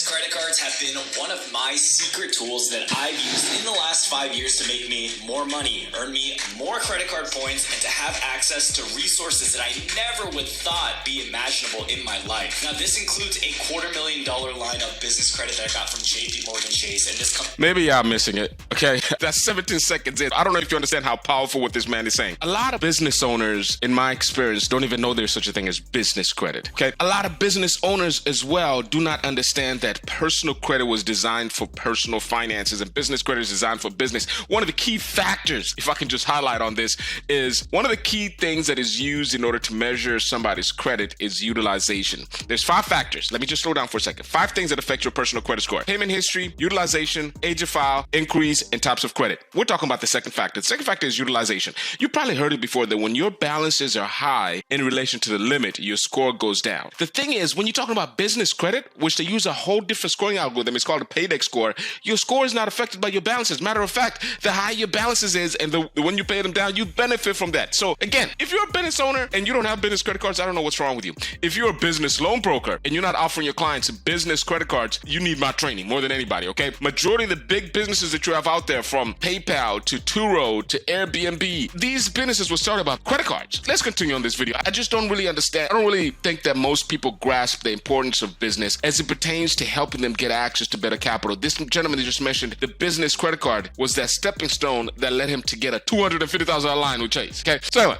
Business credit cards have been one of my secret tools that I've used in the last 5 years to make me more money, earn me more credit card points, and to have access to resources that I never would thought be imaginable in my life. Now, this includes a $250,000 line of business credit that I got from JP Morgan Chase, and this Maybe y'all missing it, okay? That's 17 seconds in. I don't know if you understand how powerful what this man is saying. A lot of business owners, in my experience, don't even know there's such a thing as business credit, okay? A lot of business owners as well do not understand that personal credit was designed for personal finances and business credit is designed for business. One of the key factors, if I can just highlight on this, is one of the key things that is used in order to measure somebody's credit is utilization. There's 5 factors. Let me just slow down for a second. 5 things that affect your personal credit score: payment history, utilization, age of file, inquiries, and types of credit. We're talking about the second factor. The second factor is utilization. You probably heard it before that when your balances are high in relation to the limit, your score goes down. The thing is, when you're talking about business credit, which they use a whole different scoring algorithm, it's called a paydex score, your score is not affected by your balances. Matter of fact, the higher your balances is and when you pay them down, you benefit from that. So again, if you're a business owner and you don't have business credit cards, I don't know what's wrong with you. If you're a business loan broker and you're not offering your clients business credit cards, you need my training more than anybody, okay? Majority of the big businesses that you have out there, from PayPal to Turo to Airbnb, these businesses were started about credit cards. Let's continue on this video. I just don't really understand. I don't really think that most people grasp the importance of business as it pertains to helping them get access to better capital. This gentleman that just mentioned, the business credit card was that stepping stone that led him to get a $250,000 line with Chase, okay? So anyway,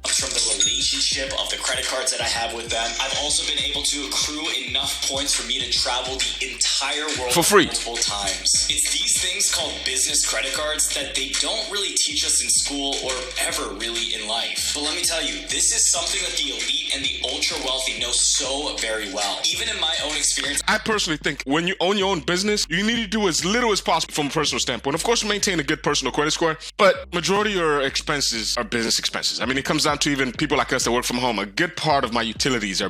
from the relationship of the credit cards that I have with them. I've also been able to accrue enough points for me to travel the entire world for free multiple times. It's these things called business credit cards that they don't really teach us in school or ever really in life. But let me tell you, this is something that the elite and the ultra wealthy know so very well. Even in my own experience, I personally think when you own your own business, you need to do as little as possible from a personal standpoint. Of course, maintain a good personal credit score, but majority of your expenses are business expenses. I mean, it comes down to even people like us that work from home. A good part of my utilities are.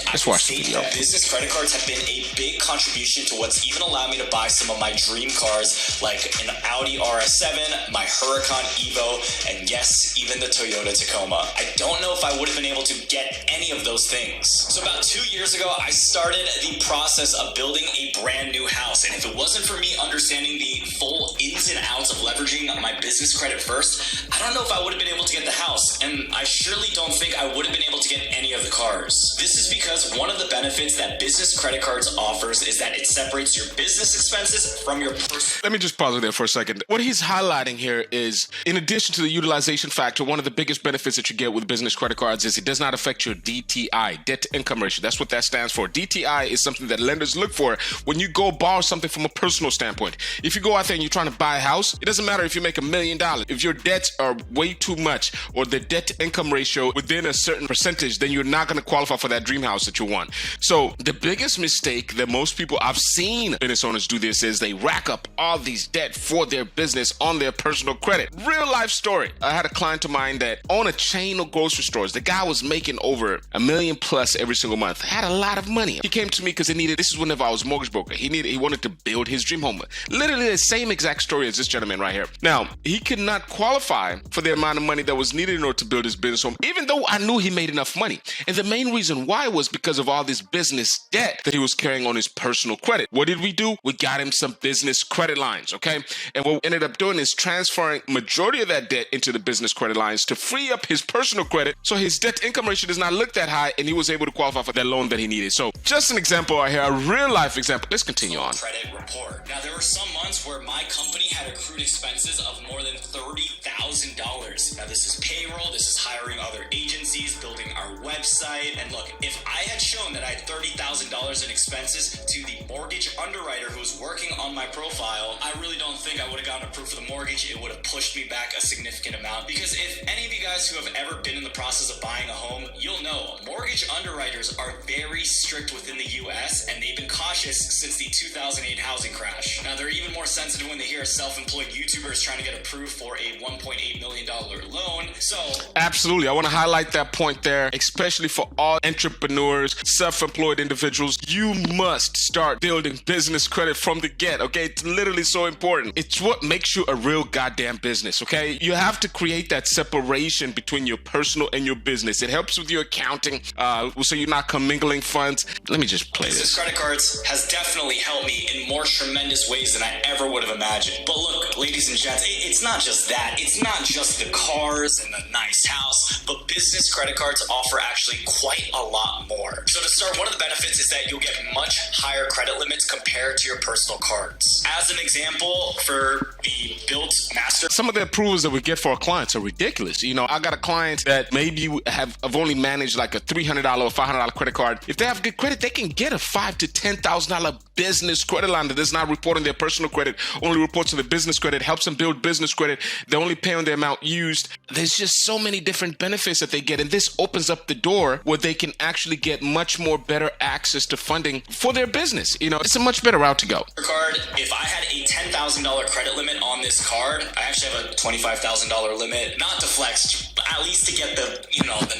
Let's watch the video. Business credit cards have been a big contribution to what's even allowed me to buy some of my dream cars, like an Audi RS7, my Huracan Evo, and yes, even the Toyota Tacoma. I don't know if I would have been able to get any of those things. So about 2 years ago, I started the process of building a brand new house, and if it wasn't for me understanding the full ins and outs of leveraging my business credit first, I don't know if I would have been able to get the house, and I surely don't think I would have been able to get any of the cars. This is because one of the benefits that business credit cards offers is that it separates your business expenses from your personal. Let me just pause there for a second. What he's highlighting here is, in addition to the utilization factor, one of the biggest benefits that you get with business credit cards is it does not affect your DTI, debt to income ratio. That's what that stands for. DTI is something that lenders look for when you go borrow something from a personal standpoint. If you go out there and you're trying to buy a house, it doesn't matter if you make $1 million. If your debts are way too much or the debt to income ratio within a certain percentage, then you're not going to qualify for that dream house that you want. So the biggest mistake that most people I've seen business owners do this is they rack up all these debt for their business on their personal credit. Real life story. I had a client of mine that owned a chain of grocery stores. The guy was making over $1 million plus every single month. Had a lot of money. He came to me because this is whenever I was a mortgage broker. He wanted to build his dream home. Literally the same exact story as this gentleman right here. Now, he could not qualify for the amount of money that was needed in order to build his business home, even though I knew he made enough money. And the main reason why was because of all this business debt that he was carrying on his personal credit. What did we do? We got him some business credit lines, okay? And what we ended up doing is transferring majority of that debt into the business credit lines to free up his personal credit so his debt to income ratio does not look that high and he was able to qualify for that loan that he needed. So just an example right here, a real life example. Let's continue on. Credit report. Now, there were some months where my company had accrued expenses of more than $30,000. Now, this is payroll, this is hiring other agencies, building our website. And look, if I had shown that I had $30,000 in expenses to the mortgage underwriter who was working on my profile, I really don't think I would have gotten approved for the mortgage. It would have pushed me back a significant amount. Because if any of you guys who have ever been in the process of buying a home, you'll know mortgage underwriters are very strict within the US, and they've been cautious since the 2008 housing housing crash. Now, they're even more sensitive when they hear a self-employed YouTuber is trying to get approved for a $1.8 million loan. So, absolutely, I want to highlight that point there, especially for all entrepreneurs, self-employed individuals. You must start building business credit from the get, okay? It's literally so important. It's what makes you a real goddamn business, okay? You have to create that separation between your personal and your business. It helps with your accounting, so you're not commingling funds. Let me just play business this. credit cards has definitely helped me in more tremendous ways than I ever would have imagined. But look, ladies and gents, it's not just that. It's not just the cars and the nice house, but business credit cards offer actually quite a lot more. So to start, one of the benefits is that you'll get much higher credit limits compared to your personal cards. As an example, for the Built Master, some of the approvals that we get for our clients are ridiculous. You know, I got a client that maybe have only managed like a $300 or $500 credit card. If they have good credit, they can get a $5,000 to $10,000 business credit line that does not report on their personal credit, only reports on the business credit, helps them build business credit. They only pay on the amount used. There's just so many different benefits that they get, and this opens up the door where they can actually get much more better access to funding for their business. You know, it's a much better route to go. Card, if I had a $10,000 credit limit on this card, I actually have a $25,000 limit, not to flex, at least to get the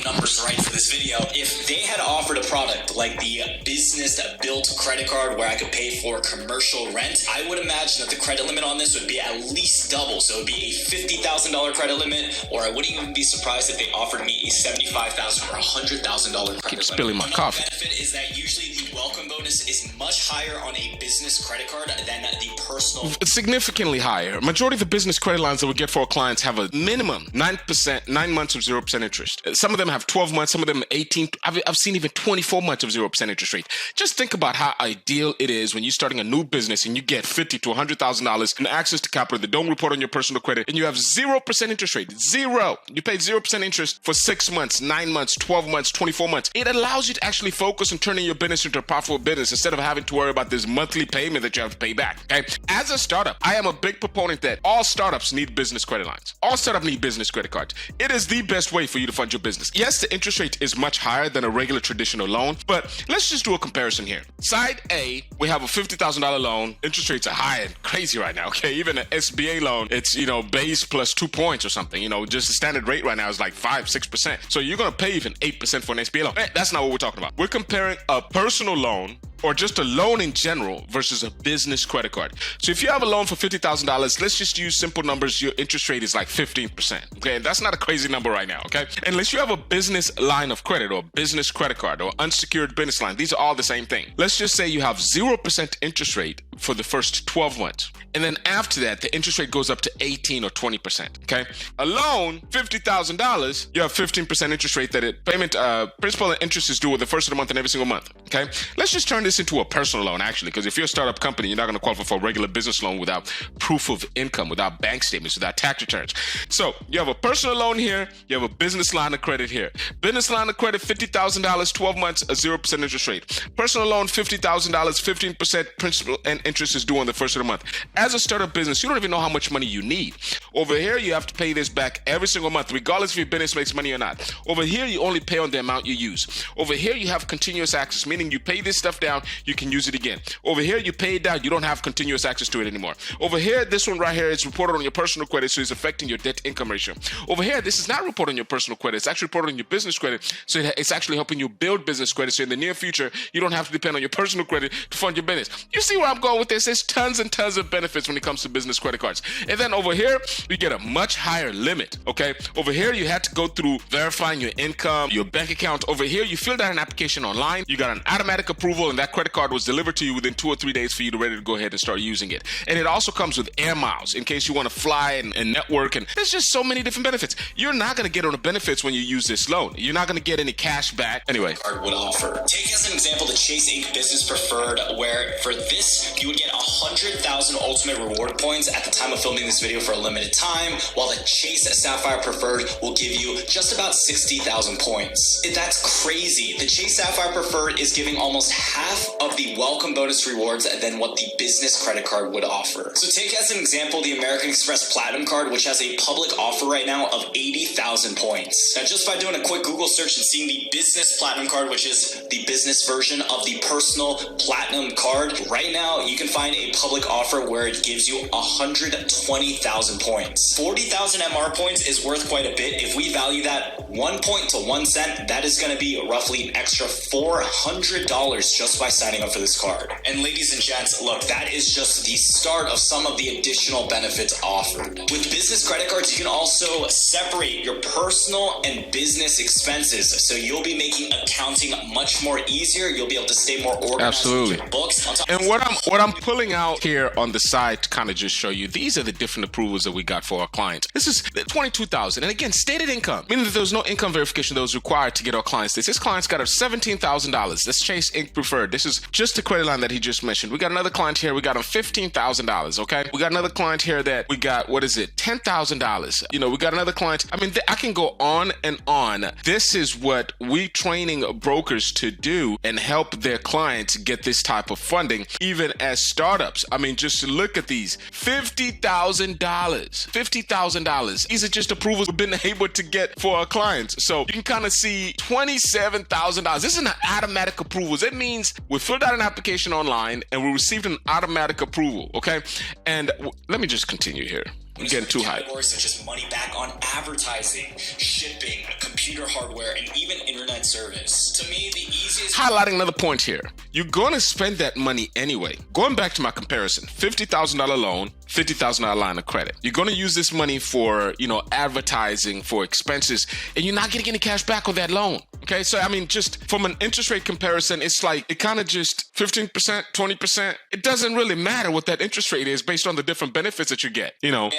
numbers right for this video. If they had offered a product like the business built credit card where I could pay for commercial rent, I would imagine that the credit limit on this would be at least double. So it would be a $50,000 credit limit, or I wouldn't even be surprised if they offered me a $75,000 or $100,000 credit Keep spilling my coffee. The benefit is that usually the welcome bonus is much higher on a business credit card than the personal. It's significantly higher. Majority of the business credit lines that we get for our clients have a minimum 9%, 9 months of 0% interest. Some of them have 12 months, some of them 18. I've seen even 24 months of 0% interest rate. Just think about how ideal it is when you're starting a new business and you get $50,000 to $100,000 in access to capital that don't report on your personal credit, and you have 0% interest rate. Zero. You pay 0% interest for 6 months, 9 months, 12 months, 24 months. It allows you to actually focus on turning your business into a profitable business instead of having to worry about this monthly payment that you have to pay back. Okay? As a startup, I am a big proponent that all startups need business credit lines. All startups need business credit cards. It is the best way for you to fund your business. Yes, the interest rate is much higher than a regular traditional loan, but let's just do a comparison here. Side A, we have a $50,000 loan. Interest rates are high and crazy right now. Okay, even an SBA loan, it's base plus 2 points or something. Just the standard rate right now is like 5-6%. So you're gonna pay even 8% for an SBA loan. That's not what we're talking about. We're comparing a personal loan or just a loan in general versus a business credit card. So if you have a loan for $50,000, let's just use simple numbers. Your interest rate is like 15%. Okay, and that's not a crazy number right now. Okay, unless you have a business line of credit or business credit card or unsecured business line, these are all the same thing. Let's just say you have 0% interest rate for the first 12 months. And then after that, the interest rate goes up to 18 or 20%. Okay, a loan, $50,000, you have 15% interest rate that principal and interest is due with the first of the month and every single month. Okay, let's just turn this into a personal loan actually, because if you're a startup company, you're not going to qualify for a regular business loan without proof of income, without bank statements, without tax returns. So you have a personal loan here, you have a business line of credit here. Business line of credit, $50,000, 12 months, a 0% interest rate. Personal loan, $50,000, 15% principal and interest is due on the first of the month. As a startup business, you don't even know how much money you need. Over here, you have to pay this back every single month, regardless if your business makes money or not. Over here, you only pay on the amount you use. Over here, you have continuous access, meaning you pay this stuff down, you can use it again. Over here, you pay it down, you don't have continuous access to it anymore. Over here, this one right here is reported on your personal credit, so it's affecting your debt income ratio. Over here, this is not reported on your personal credit, it's actually reported on your business credit, so it's actually helping you build business credit, so in the near future, you don't have to depend on your personal credit to fund your business. You see where I'm going with this? There's tons and tons of benefits when it comes to business credit cards. And then over here, you get a much higher limit, okay? Over here, you had to go through verifying your income, your bank account. Over here, you filled out an application online, you got an automatic approval, and that credit card was delivered to you within 2 or 3 days for you to ready to go ahead and start using it. And it also comes with air miles in case you want to fly and network, and there's just so many different benefits. You're not going to get on the benefits when you use this loan. You're not going to get any cash back. Anyway. Card would offer. Take as an example the Chase Inc. Business Preferred, where for this, you would get 100,000 ultimate reward points at the time of filming this video for a limited time, while the Chase Sapphire Preferred will give you just about 60,000 points. That's crazy. The Chase Sapphire Preferred is giving almost half of the welcome bonus rewards than what the business credit card would offer. So take as an example the American Express Platinum card, which has a public offer right now of 80,000 points. Now, just by doing a quick Google search and seeing the business business platinum card, which is the business version of the personal platinum card. Right now, you can find a public offer where it gives you 120,000 points. 40,000 MR points is worth quite a bit. If we value that 1 point to 1 cent, that is going to be roughly an extra $400 just by signing up for this card. And ladies and gents, look, that is just the start of some of the additional benefits offered. With business credit cards, you can also separate your personal and business expenses, so you'll be making accounting much more easier. You'll be able to stay more organized. Absolutely. With your books. And what I'm pulling out here on the side to kind of just show you, these are the different approvals that we got for our clients. This is $22,000, and again, stated income, meaning that there was no income verification that was required to get our clients this. This client's got a $17,000. That's Chase Inc. Preferred. This is just the credit line that he just mentioned. We got another client here. We got him $15,000. Okay, we got another client here that we got, what is it, $10,000. You know, we got another client. I mean, I can go on and on. This is what we training brokers to do and help their clients get this type of funding, even as startups. I mean, just look at these $50,000. $50,000. These are just approvals we've been able to get for our clients. So you can kind of see $27,000. This is an automatic approval. That means we filled out an application online and we received an automatic approval. Okay, and let me just continue here. I'm getting too hyped. Categories such as money back on advertising, shipping, computer hardware, and even internet service. To me, the easiest... Highlighting another point here. You're going to spend that money anyway. Going back to my comparison, $50,000 loan, $50,000 line of credit. You're going to use this money for, advertising, for expenses, and you're not getting any cash back on that loan. Okay, so I mean, just from an interest rate comparison, it's like it kind of just 15%, 20%. It doesn't really matter what that interest rate is based on the different benefits that you get,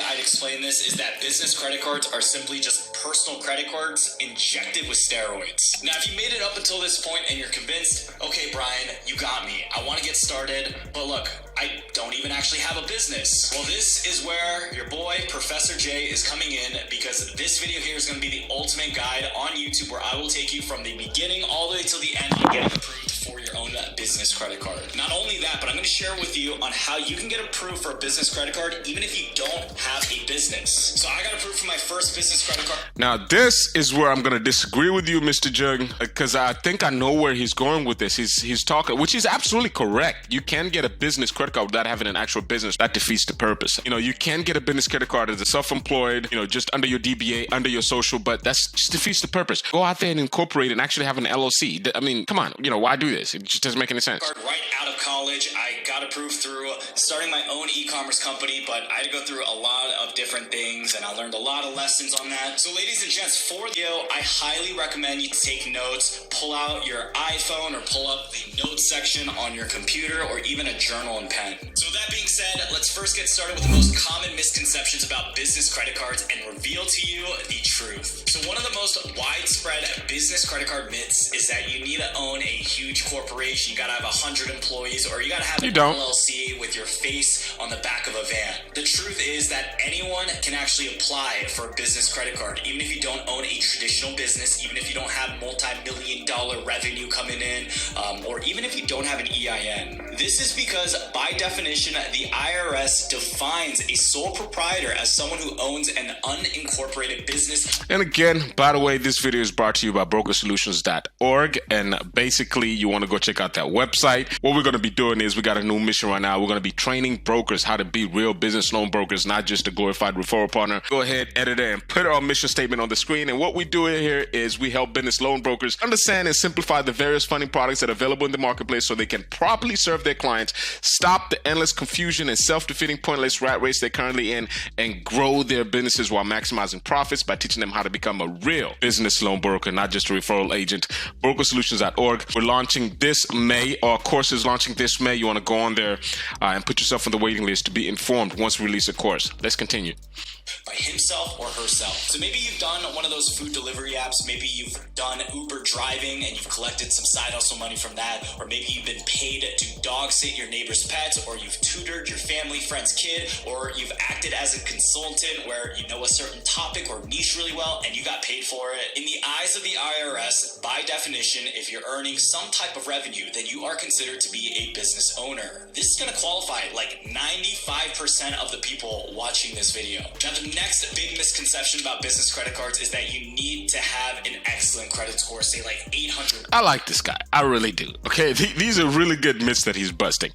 I'd explain this is that business credit cards are simply just personal credit cards injected with steroids. Now, if you made it up until this point and you're convinced, okay, Brian, you got me. I want to get started, but look, I don't even actually have a business. Well, this is where your boy, Professor J, is coming in, because this video here is going to be the ultimate guide on YouTube where I will take you from the beginning all the way till the end and get approved for your own business credit card. Not only that, but I'm going to share with you on how you can get approved for a business credit card even if you don't have a business. So I got approved for my first business credit card. Now, this is where I'm going to disagree with you, Mr. Jung, because I think I know where he's going with this. He's talking, which is absolutely correct. You can get a business credit card without having an actual business. That defeats the purpose. You can get a business credit card as a self-employed, just under your DBA, under your social, but that's just defeats the purpose. Go out there and incorporate and actually have an LLC. I mean, come on, why do this? It just doesn't make any sense. Right out of college, I got approved through starting my own e-commerce company, but I had to go through a lot of different things, and I learned a lot of lessons on that. So ladies and gents, for the video, I highly recommend you take notes. Pull out your iPhone or pull up the notes section on your computer or even a journal and pen. So with that being said, let's first get started with the most common misconceptions about business credit cards and reveal to you the truth. So one of the most widespread business credit card myths is that you need to own a huge corporation. You gotta have 100 employees, or you gotta have an LLC with your face on the back of a van. The truth is that anyone can actually apply for a business credit card, even if you don't own a traditional business, even if you don't have multi-million-dollar revenue coming in, or even if you don't have an EIN. This is because, by definition, the IRS defines a sole proprietor as someone who owns an unincorporated business. And again, by the way, this video is brought to you by brokersolutions.org, and basically you want to go check out that website. What we're going to be doing is we got a new mission right now. We're going to be training brokers how to be real business loan brokers, not just a glorified referral partner. Go ahead, editor, and put our mission statement on the screen. And what we do here is we help business loan brokers understand and simplify the various funding products that are available in the marketplace so they can properly serve their clients, stop the endless confusion and self-defeating pointless rat race they're currently in, and grow their businesses while maximizing profits by teaching them how to become a real business loan broker, not just a referral agent. Brokersolutions.org. We're launching this May. Our course is launching this May. You want to go on there and put yourself on the waiting list to be informed once we release a course. Let's continue. By himself or herself. So maybe you've done one of those food delivery apps, maybe you've done Uber driving and you've collected some side hustle money from that, or maybe you've been paid to dog sit your neighbor's pets, or you've tutored your family friend's kid, or you've acted as a consultant where you know a certain topic or niche really well and you got paid for it. In the eyes of the IRS, by definition, if you're earning some type of revenue, then you are considered to be a a business owner. This is going to qualify like 95% of the people watching this video. Now, the next big misconception about business credit cards is that you need to have an excellent credit score, say like 800. I like this guy. I really do. Okay, these are really good myths that he's busting.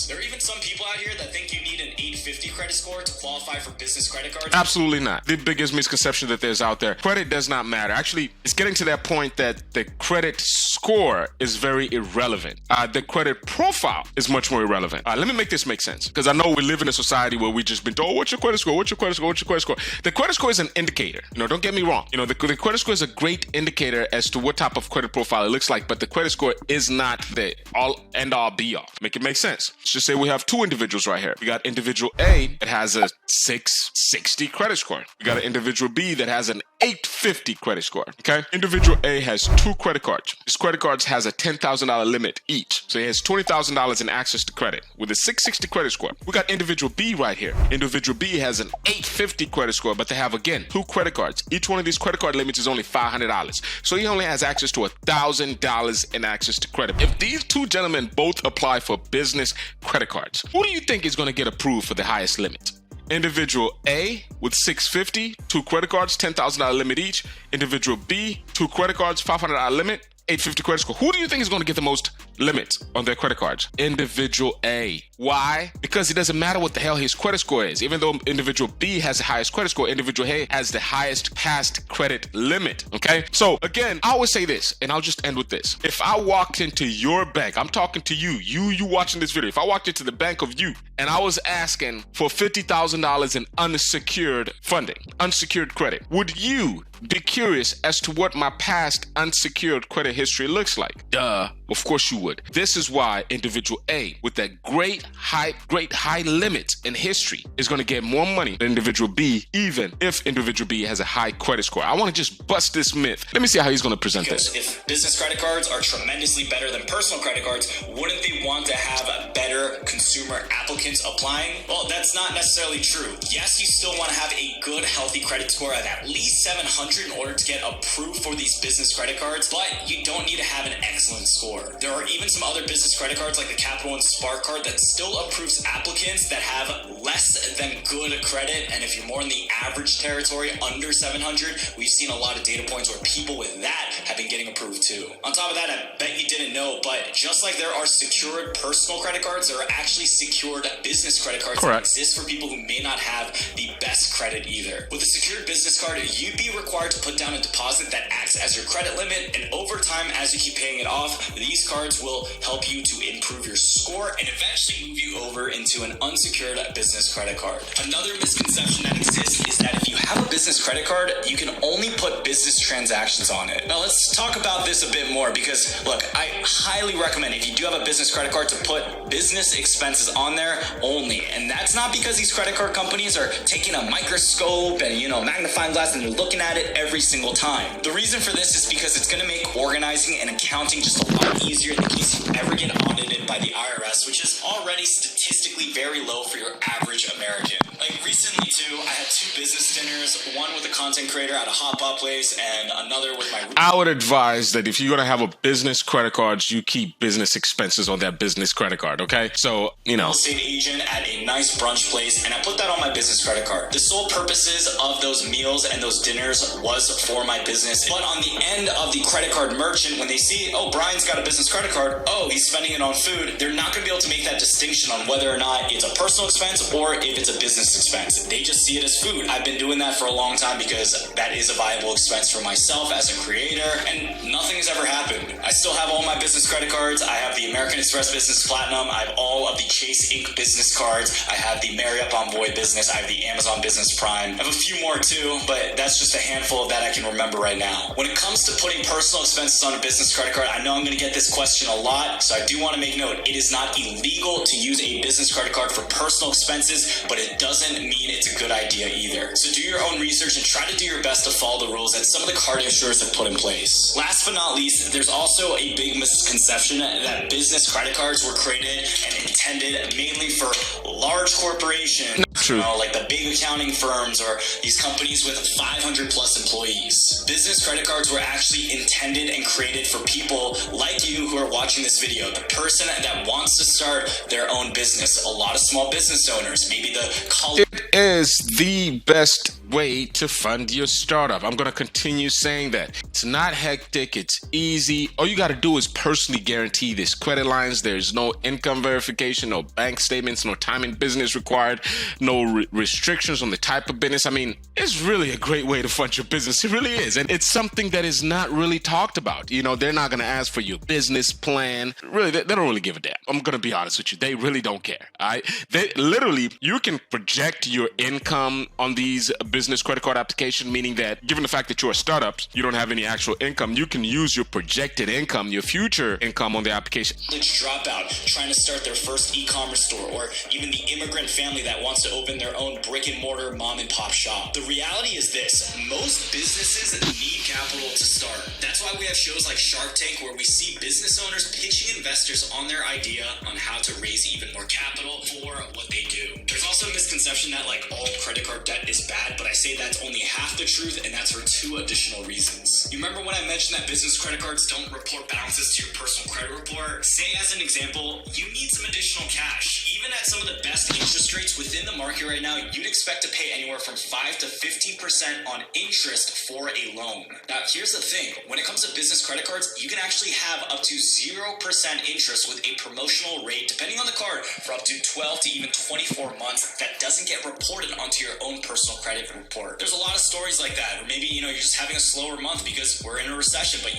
There are even some people out here that think you need an 850 credit score to qualify for business credit cards. Absolutely not. The biggest misconception that there's out there, credit does not matter. Actually, it's getting to that point that the credit score is very irrelevant. The credit profile is much more irrelevant. Let me make this make sense, because I know we live in a society where we just been told, what's your credit score? What's your credit score? What's your credit score? The credit score is an indicator. Don't get me wrong. The credit score is a great indicator as to what type of credit profile it looks like, but the credit score is not the all end all be all. Make it make sense. Let's just say we have two individuals right here. We got individual A that has a 660 credit score. We got an individual B that has an 850 credit score. Okay. Individual A has two credit cards. His credit cards has a $10,000 limit each. So he has $20,000 in access to credit with a 660 credit score. We got individual B right here. Individual B has an 850 credit score, but they have, again, two credit cards. Each one of these credit card limits is only $500. So he only has access to $1,000 in access to credit. If these two gentlemen both apply for business credit cards, who do you think is going to get approved for the highest limit? Individual A with 650, two credit cards, $10,000 limit each. Individual B, two credit cards, $500 limit, 850 credit score. Who do you think is going to get the most limit on their credit cards? Individual A. Why? Because it doesn't matter what the hell his credit score is. Even though individual B has the highest credit score, individual A has the highest past credit limit. Okay? So again, I always say this, and I'll just end with this. If I walked into your bank, I'm talking to you watching this video. If I walked into the bank of you and I was asking for $50,000 in unsecured funding, unsecured credit, would you be curious as to what my past unsecured credit history looks like? Duh. Of course you would. This is why individual A with that great high limit in history is going to get more money than individual B, even if individual B has a high credit score. I want to just bust this myth. Let me see how he's going to present this. If business credit cards are tremendously better than personal credit cards, wouldn't they want to have better consumer applicants applying? Well, that's not necessarily true. Yes, you still want to have a good, healthy credit score of at least 700 in order to get approved for these business credit cards, but you don't need to have an excellent score. There are even some other business credit cards like the Capital One Spark card that still approves applicants that have less than good credit, and if you're more in the average territory, under 700, we've seen a lot of data points where people with that have been getting approved too. On top of that, I bet you didn't know, but just like there are secured personal credit cards, there are actually secured business credit cards that exist for people who may not have the best credit either. With a secured business card, you'd be required to put down a deposit that acts as your credit limit, and over time, as you keep paying it off, these cards will help you to improve your score and eventually move you over into an unsecured business credit card. Another misconception that exists is that if you have a business credit card, you can only put business transactions on it. Now let's talk about this a bit more, because look, I highly recommend if you do have a business credit card to put business expenses on there only. And that's not because these credit card companies are taking a microscope and magnifying glass and they're looking at it every single time. The reason for this is because it's going to make organizing and accounting just a lot easier in case you ever get audited by the IRS, which is already statistically very low for your average American. Like recently too, I had two business dinners, one with a content creator at a hot pot place and another with my... I would advise that if you're going to have a business credit card, you keep business expenses on that business credit card, okay? So, real estate agent at a nice brunch place, and I put that on my business credit card. The sole purposes of those meals and those dinners was for my business. But on the end of the credit card merchant, when they see, oh, Brian's got a business credit card, oh, he's spending it on food, they're not going to be able to make that distinction on whether or not it's a personal expense or if it's a business expense. They just see it as food. I've been doing that for a long time because that is a viable expense for myself as a creator, and nothing has ever happened. I still have all my business credit cards. I have the American Express Business Platinum. I have all of the Chase Inc. business cards. I have the Marriott Bonvoy business. I have the Amazon Business Prime. I have a few more too, but that's just a handful that I can remember right now. When it comes to putting personal expenses on a business credit card, I know I'm going to get this question a lot, so I do want to make note. It is not illegal to use a business credit card for personal expenses, but it doesn't mean it's a good idea either. So do your own research and try to do your best to follow the rules that some of the card issuers have put in place. Last but not least, there's also a big misconception that business credit cards were created and intended mainly for large corporations. True. Like the big accounting firms or these companies with 500 plus employees. Business credit cards were actually intended and created for people like you who are watching this video. The person that wants wants to start their own business. A lot of small business owners, maybe the college. It is the best way to fund your startup. I'm going to continue saying that. It's not hectic. It's easy. All you got to do is personally guarantee this credit lines. There's no income verification, no bank statements, no time in business required, no restrictions on the type of business. I mean, it's really a great way to fund your business. It really is. And it's something that is not really talked about. You know, they're not going to ask for your business plan. Really, they don't really give a damn. I'm going to be honest with you. They really don't care. All right. They literally, you can project your income on these business credit card application, meaning that given the fact that you're a startup, you don't have any actual income, you can use your projected income, your future income on the application. Dropout trying to start their first e-commerce store, or even the immigrant family that wants to open their own brick and mortar mom and pop shop. The reality is this: most businesses need capital to start. That's why we have shows like Shark Tank, where we see business owners pitching investors on their idea on how to raise even more capital for what they do. There's also a misconception that like all credit card debt is bad, but I say that's only half the truth, and that's for two additional reasons. You remember when I mentioned that business credit cards don't report balances to your personal credit report? Say, as an example, you need some additional cash. Even at some of the best interest rates within the market right now, you'd expect to pay anywhere from 5 to 15% on interest for a loan. Now, here's the thing. When it comes to business credit cards, you can actually have up to 0% interest with a promotional rate, depending on the card, for up to 12 to even 24 months that doesn't get reported onto your own personal credit report. There's a lot of stories like that, or maybe, you're just having a slower month because we're in a recession, but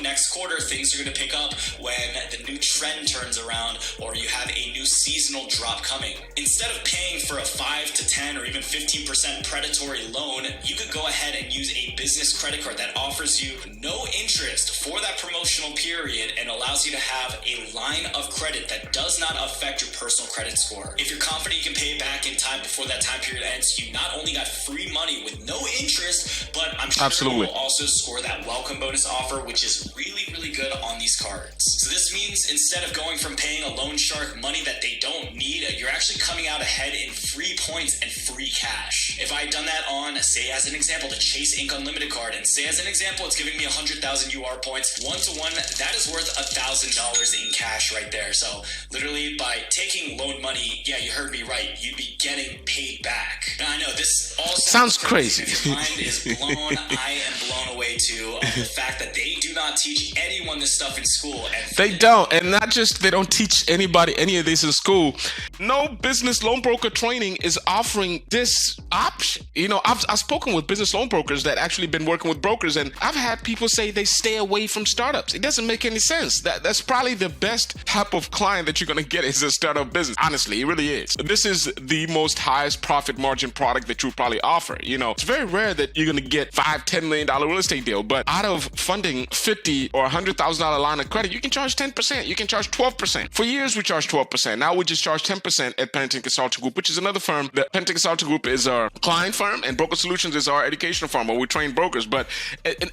next quarter things are going to pick up when the new trend turns around, or you have a new seasonal drop coming. Instead of paying for a 5 to 10 or even 15% predatory loan, you could go ahead and use a business credit card that offers you no interest for that promotional period and allows you to have a line of credit that does not affect your personal credit score. If you're confident you can pay it back in time before that time period ends, you not only got free money with no interest, but I'm sure you will also score that welcome bonus offer, which is really, really good on these cards. So this means instead of going from paying a loan shark money that they don't need, you're actually coming out ahead in free points and free cash. If I had done that on, say as an example, the Chase Ink Unlimited card, and say as an example, it's giving me 100,000 UR points, 1-to-1, that is worth $1,000 in cash right there. So literally by taking loan money, yeah, you heard me right, you'd be getting paid back. Now I know this all sounds crazy. Your mind is blown. I am blown away too of the fact that they do not teach anyone this stuff in school. And they don't. And not just they don't teach anybody any of this in school. No business loan broker training is offering this option. I've spoken with business loan brokers that actually been working with brokers, and I've had people say they stay away from startups. It doesn't make any sense. That's probably the best type of client that you're going to get is a startup business. Honestly, it really is. This is the most highest profit margin product that you probably offer. It's very rare that you're going to get $5-10 million real estate deal, but out of funding $50,000 or $100,000 line of credit, you can charge 10%. You can charge 12%. For years, we charged 12%. Now we just charge 10% at Pennington Consulting Group, which is another firm. The Pennington Consulting Group is our client firm, and Broker Solutions is our educational firm where we train brokers. But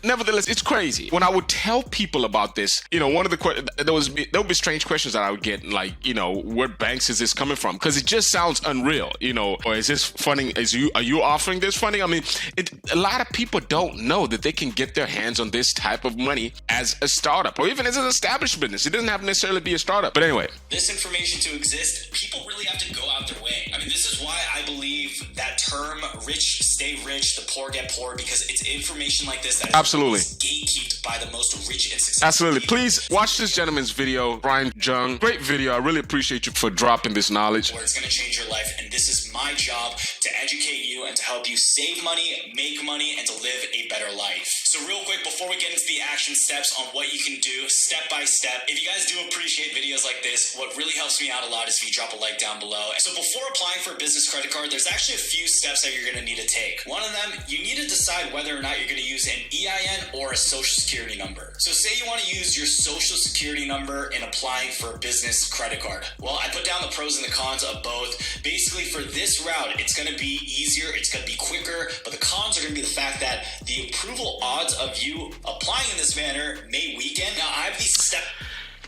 nevertheless, it's crazy. When I would tell people about this, one of the there would be strange questions that I would get, like, what banks is this coming from? Because it just sounds unreal, or is this funding? Are you offering this funding? I mean, a lot of people don't know that they can get their hands on this type of money as a startup, or even as an established business. It doesn't have to necessarily be a startup. But anyway, this information to exist, people really have to go out their way. I mean, this is why I believe that term "rich stay rich, the poor get poor," because it's information like this that absolutely is gatekept by the most rich and successful. Absolutely. people. Please watch this gentleman's video, Brian Jung. Great video. I really appreciate you for dropping this knowledge. It's going to change your life, and this is my job to educate you and to help you save money, make money, and to live a better life. So real quick, before we get into the action steps on what you can do step by step, if you guys do appreciate videos like this, what really helps me out a lot is if you drop a like down below. And so before applying for a business credit card, there's actually a few steps that you're going to need to take. One of them, you need to decide whether or not you're going to use an EIN or a social security number. So say you want to use your social security number in applying for a business credit card. Well, I put down the pros and the cons of both. Basically, for this route, it's going to be easier, it's going to be quicker, but the cons are going to be the fact that the approval odds of you applying in this manner may weaken. Now, I have these steps.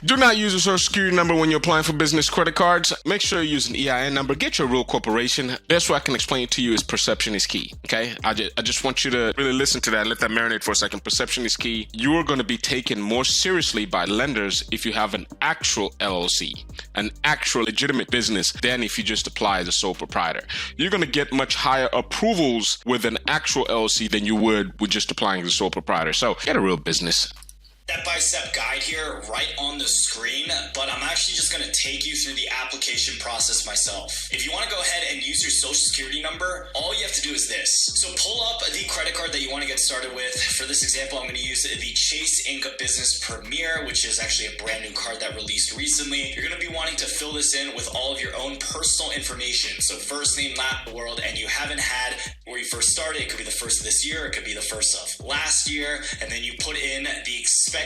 Do not use a social security number when you're applying for business credit cards. Make sure you use an EIN number. Get your real corporation. Best way I can explain it to you is perception is key. Okay? I just want you to really listen to that. Let that marinate for a second. Perception is key. You are going to be taken more seriously by lenders if you have an actual LLC, an actual legitimate business, than if you just apply as a sole proprietor. You're going to get much higher approvals with an actual LLC than you would with just applying as a sole proprietor. So get a real business. Step-by-step guide here right on the screen, but I'm actually just going to take you through the application process myself. If you want to go ahead and use your social security number, all you have to do is this. So pull up the credit card that you want to get started with. For this example, I'm going to use the Chase Inc. Business Premier, which is actually a brand new card that released recently. You're going to be wanting to fill this in with all of your own personal information. So first name, last world, and you haven't had where you first started. It could be the first of this year, it could be the first of last year, and then you put in the expected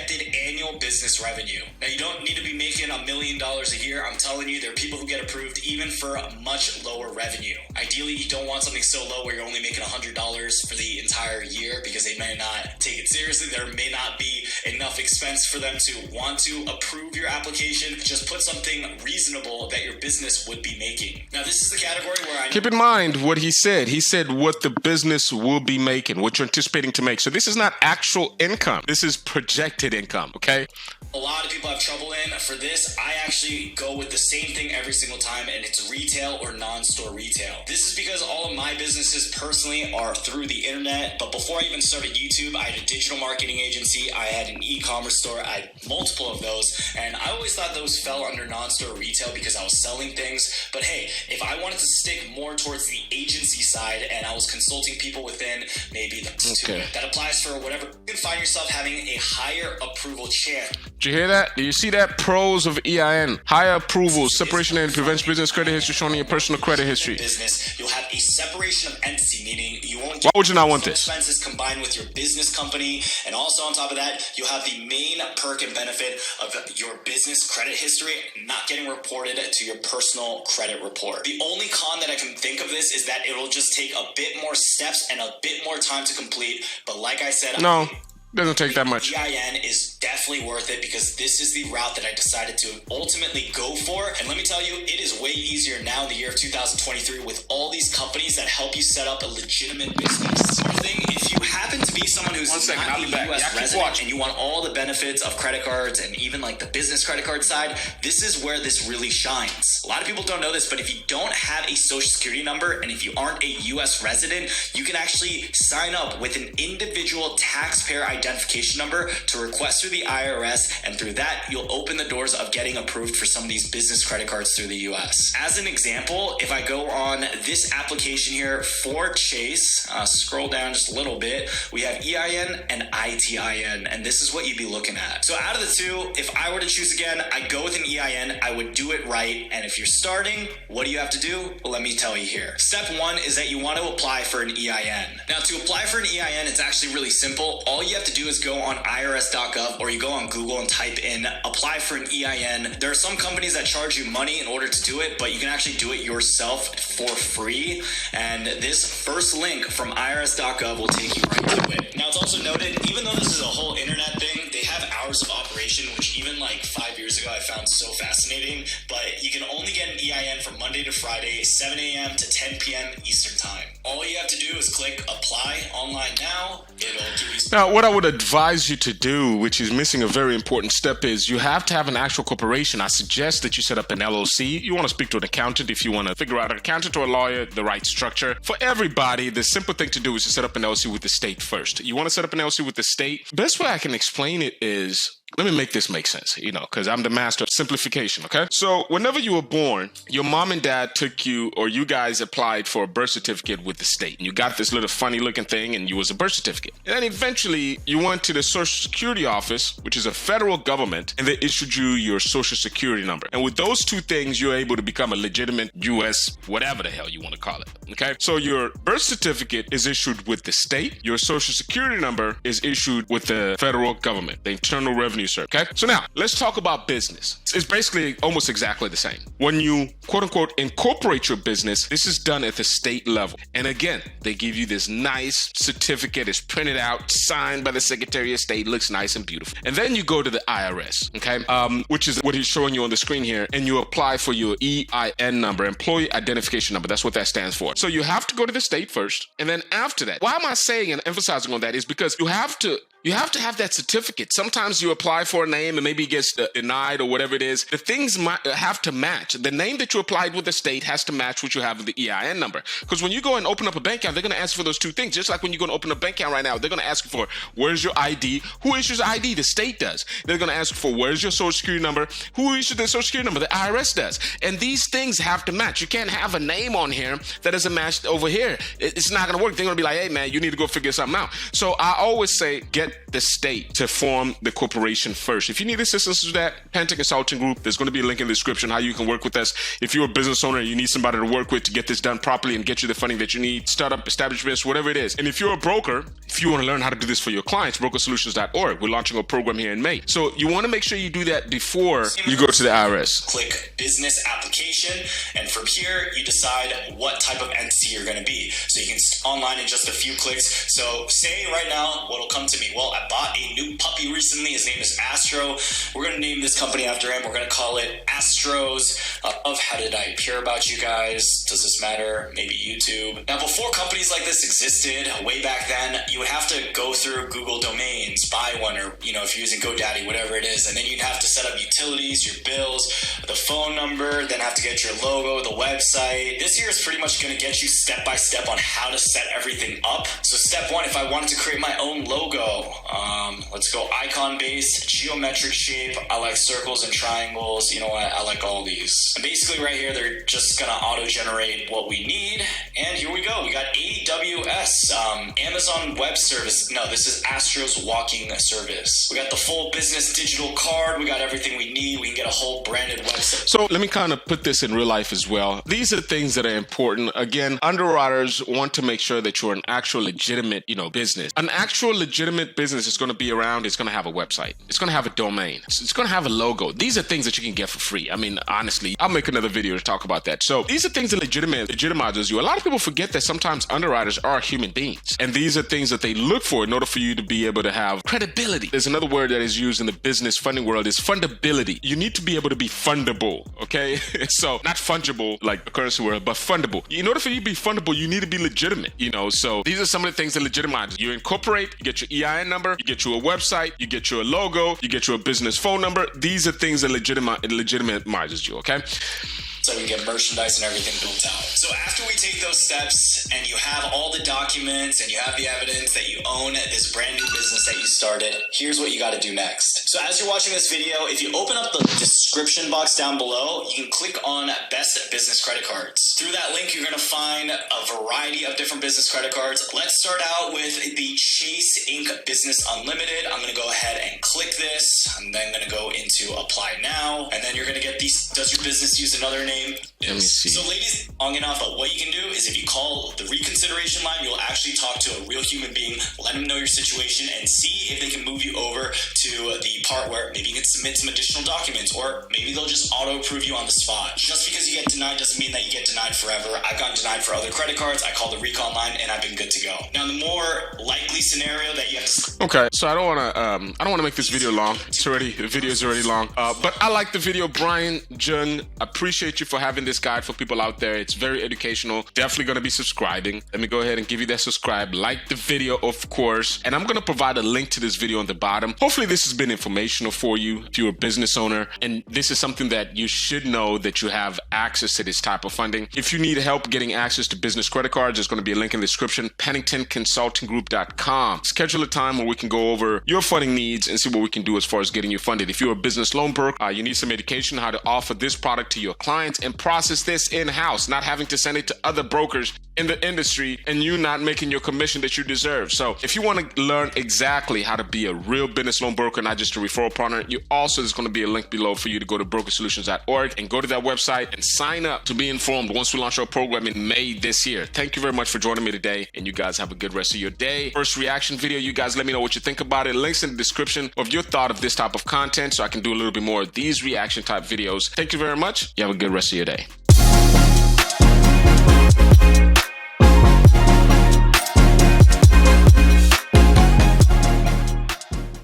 annual business revenue. Now, you don't need to be making $1 million a year. I'm telling you, there are people who get approved even for a much lower revenue. Ideally, you don't want something so low where you're only making $100 for the entire year, because they may not take it seriously. There may not be enough expense for them to want to approve your application. Just put something reasonable that your business would be making. Now, this is the category where Keep in mind what he said. He said what the business will be making, what you're anticipating to make. So this is not actual income. This is projected income, okay? A lot of people have trouble in. For this, I actually go with the same thing every single time, and it's retail or non-store retail. This is because all of my businesses personally are through the internet, but before I even started YouTube, I had a digital marketing agency, I had an e-commerce store, I had multiple of those, and I always thought those fell under non-store retail because I was selling things. But hey, if I wanted to stick more towards the agency side and I was consulting people within maybe that applies for whatever, you can find yourself having a higher approval chance. Did you hear that? Do you see that? Pros of EIN. Higher approvals, separation and prevents business credit history shown in your personal credit history. Business, you'll have a separation of entity, meaning you won't. Why would you not want this? Expenses combined with your business company, and also on top of that, you'll have the main perk and benefit of your business credit history not getting reported to your personal credit report. The only con that I can think of this is that it'll just take a bit more steps and a bit more time to complete. But like I said, no. Doesn't take that much. EIN is definitely worth it because this is the route that I decided to ultimately go for. And let me tell you, it is way easier now in the year of 2023 with all these companies that help you set up a legitimate business. Another thing, if you happen to be someone who's not a U.S. resident and you want all the benefits of credit cards and even like the business credit card side, this is where this really shines. A lot of people don't know this, but if you don't have a social security number and if you aren't a U.S. resident, you can actually sign up with an individual taxpayer identification number to request through the IRS, and through that you'll open the doors of getting approved for some of these business credit cards through the US. As an example, if I go on this application here for Chase, scroll down just a little bit, we have EIN and ITIN, and this is what you'd be looking at. So out of the two, if I were to choose again, I'd go with an EIN. I would do it right. And if you're starting, what do you have to do? Well, let me tell you here. Step one is that you want to apply for an EIN. Now, to apply for an EIN, it's actually really simple. All you have to do is go on irs.gov or you go on Google and type in apply for an EIN. There are some companies that charge you money in order to do it, but you can actually do it yourself for free. And this first link from irs.gov will take you right to it. Now, it's also noted, even though this is a whole internet thing, they have hours of operation, which even like 5 years ago I found so fascinating. But you can only get an EIN from Monday to Friday, 7 a.m. to 10 p.m. Eastern time. All you have to do is click apply online now. It'll give you. Now, what I would advise you to do, which is missing a very important step, is you have to have an actual corporation. I suggest that you set up an LLC. You want to speak to an accountant if you want to figure out an accountant or a lawyer, the right structure. For everybody, the simple thing to do is to set up an LLC with the state first. You want to set up an LLC with the state? Best way I can explain it is, let me make this make sense, because I'm the master of simplification, okay? So whenever you were born, your mom and dad took you, or you guys applied for a birth certificate with the state. And you got this little funny looking thing and you was a birth certificate. And then eventually you went to the Social Security office, which is a federal government, and they issued you your Social Security number. And with those two things, you're able to become a legitimate U.S. whatever the hell you want to call it, okay? So your birth certificate is issued with the state. Your Social Security number is issued with the federal government, the Internal Revenue company you serve. Okay. So now let's talk about business. It's basically almost exactly the same. When you quote unquote incorporate your business, this is done at the state level. And again, they give you this nice certificate. It's printed out, signed by the Secretary of State, looks nice and beautiful. And then you go to the IRS, okay, which is what he's showing you on the screen here, and you apply for your EIN number, Employee Identification Number. That's what that stands for. So you have to go to the state first, and then after that, why am I saying and emphasizing on that is because you have to have that certificate. Sometimes you apply for a name and maybe it gets denied or whatever it is. The things might have to match. The name that you applied with the state has to match what you have with the EIN number. Because when you go and open up a bank account, they're going to ask for those two things. Just like when you're going to open a bank account right now, they're going to ask you for, where's your ID? Who issues ID? The state does. They're going to ask for, where's your social security number? Who issues the social security number? The IRS does. And these things have to match. You can't have a name on here that doesn't match over here. It's not going to work. They're going to be like, hey man, you need to go figure something out. So I always say, get the state to form the corporation first. If you need assistance with that, Pantech Consulting Group, there's going to be a link in the description how you can work with us. If you're a business owner and you need somebody to work with to get this done properly and get you the funding that you need, startup, establishments, whatever it is. And if you're a broker, if you want to learn how to do this for your clients, brokersolutions.org. We're launching a program here in May. So you want to make sure you do that before you go to the IRS. Click business application, and from here you decide what type of entity you're going to be. So you can online in just a few clicks. So say right now what'll come to me. Well, I bought a new puppy recently. His name is Astro. We're going to name this company after him. We're going to call it Astros. How did I hear about you guys? Does this matter? Maybe YouTube. Now, before companies like this existed, way back then, you would have to go through Google domains, buy one, or, if you're using GoDaddy, whatever it is, and then you'd have to set up utilities, your bills, the phone number, then have to get your logo, the website. This here is pretty much going to get you step by step on how to set everything up. So step one, if I wanted to create my own logo, let's go icon based, geometric shape. I like circles and triangles. You know what? I like all these. And basically right here, they're just gonna auto generate what we need. And here we go. We got AWS, Amazon Web Service. No, this is Astro's walking service. We got the full business digital card. We got everything we need. We can get a whole branded website. So let me kind of put this in real life as well. These are things that are important. Again, underwriters want to make sure that you're an actual legitimate, business. An actual legitimate business is going to be around. It's going to have a website. It's going to have a domain. It's going to have a logo. These are things that you can get for free. I mean, honestly, I'll make another video to talk about that. So these are things that legitimizes you. A lot of people forget that sometimes underwriters are human beings. And these are things that they look for in order for you to be able to have credibility. There's another word that is used in the business funding world is fundability. You need to be able to be fundable, okay? So not fungible like the currency word, but fundable. In order for you to be fundable, you need to be legitimate, So these are some of the things that legitimize. You incorporate, you get your EIN number, you get you a website, you get you a logo, you get you a business phone number. These are things that legitimizes you, okay? So we can get merchandise and everything built out. So after we take those steps and you have all the documents and you have the evidence that you own this brand new business that you started, here's what you got to do next. So as you're watching this video, if you open up the description box down below, you can click on Best Business Credit Cards. Through that link, you're going to find a variety of different business credit cards. Let's start out with the Chase Inc. Business Unlimited. I'm going to go ahead and click this. I'm then going to go into Apply Now. And then you're going to get these. Does your business use another name? Let me see. So ladies, on and off, what you can do is if you call the reconsideration line, you'll actually talk to a real human being, let them know your situation, and see if they can move you over to the part where maybe you can submit some additional documents, or maybe they'll just auto-approve you on the spot. Just because you get denied doesn't mean that you get denied forever. I've gotten denied for other credit cards. I called the recon line, and I've been good to go. Now, the more likely scenario that you have to... Okay, so I don't want to make this video long. The video is already long. But I like the video. Brian, Jung, appreciate you for having this guide for people out there. It's very educational. Definitely going to be subscribing. Let me go ahead and give you that subscribe. Like the video, of course. And I'm going to provide a link to this video on the bottom. Hopefully this has been informational for you if you're a business owner. And this is something that you should know, that you have access to this type of funding. If you need help getting access to business credit cards, there's going to be a link in the description, PenningtonConsultingGroup.com. Schedule a time where we can go over your funding needs and see what we can do as far as getting you funded. If you're a business loan broker, you need some education how to offer this product to your clients and process this in-house, not having to send it to other brokers in the industry and you not making your commission that you deserve. So if you want to learn exactly how to be a real business loan broker, not just a referral partner, there's going to be a link below for you to go to brokersolutions.org and go to that website and sign up to be informed once we launch our program in May this year. Thank you very much for joining me today, and you guys have a good rest of your day. First reaction video, you guys let me know what you think about it. Links in the description of your thought of this type of content so I can do a little bit more of these reaction type videos. Thank you very much. You have a good rest of your day.